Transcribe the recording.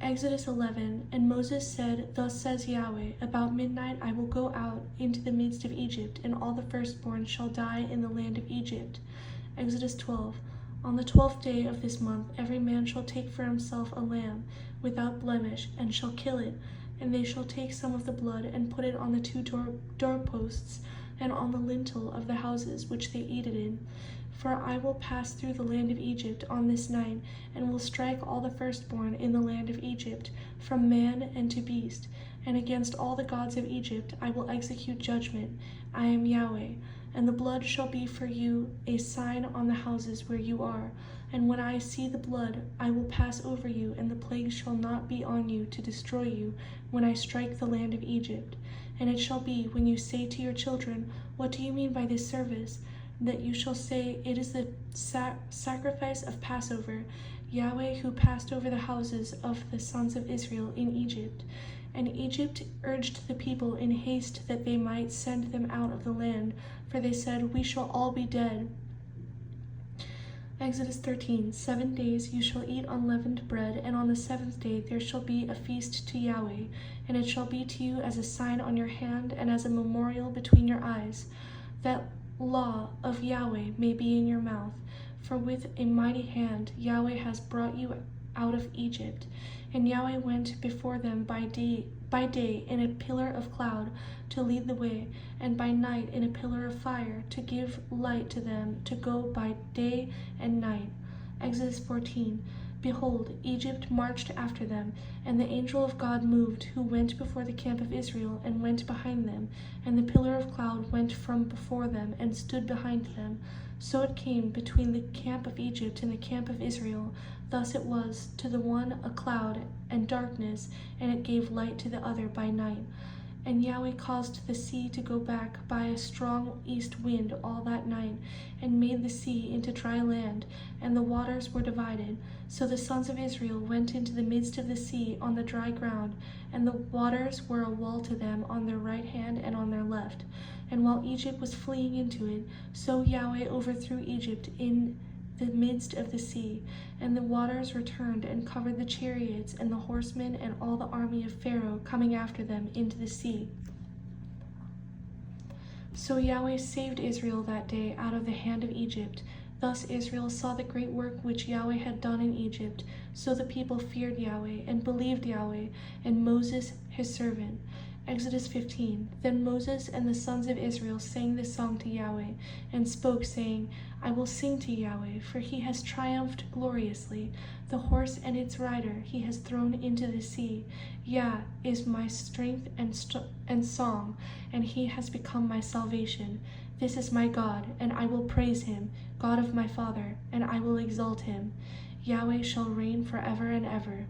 Exodus 11. And Moses said, Thus says Yahweh, About midnight I will go out into the midst of Egypt, and all the firstborn shall die in the land of Egypt. Exodus 12. On the 12th day of this month every man shall take for himself a lamb without blemish, and shall kill it, and they shall take some of the blood and put it on the two doorposts and on the lintel of the houses which they eat it in. For I will pass through the land of Egypt on this night, and will strike all the firstborn in the land of Egypt, from man and to beast, and against all the gods of Egypt I will execute judgment. I am Yahweh. And the blood shall be for you a sign on the houses where you are. And when I see the blood, I will pass over you, and the plague shall not be on you to destroy you when I strike the land of Egypt. And it shall be, when you say to your children, What do you mean by this service? That you shall say, It is the sacrifice of Passover, Yahweh who passed over the houses of the sons of Israel in Egypt. And Egypt urged the people in haste that they might send them out of the land, for they said, We shall all be dead. Exodus 13. 7 days you shall eat unleavened bread, and on the 7th day there shall be a feast to Yahweh, and it shall be to you as a sign on your hand and as a memorial between your eyes, that law of Yahweh may be in your mouth. For with a mighty hand Yahweh has brought you out of Egypt. And Yahweh went before them by day in a pillar of cloud to lead the way, and by night in a pillar of fire to give light to them to go by day and night. Exodus 14. Behold, Egypt marched after them, and the angel of God moved, who went before the camp of Israel and went behind them, and the pillar of cloud went from before them and stood behind them. So it came between the camp of Egypt and the camp of Israel. Thus it was to the one a cloud and darkness, and it gave light to the other by night. And Yahweh caused the sea to go back by a strong east wind all that night, and made the sea into dry land, and the waters were divided. So the sons of Israel went into the midst of the sea on the dry ground, and the waters were a wall to them on their right hand and on their left. And while Egypt was fleeing into it, so Yahweh overthrew Egypt in the midst of the sea, and the waters returned and covered the chariots and the horsemen and all the army of Pharaoh coming after them into the sea. So Yahweh saved Israel that day out of the hand of Egypt. Thus Israel saw the great work which Yahweh had done in Egypt. So the people feared Yahweh and believed Yahweh and Moses his servant. Exodus 15. Then Moses and the sons of Israel sang this song to Yahweh, and spoke, saying, I will sing to Yahweh, for he has triumphed gloriously. The horse and its rider he has thrown into the sea. Yah is my strength and song, and he has become my salvation. This is my God, and I will praise him, God of my father, and I will exalt him. Yahweh shall reign forever and ever.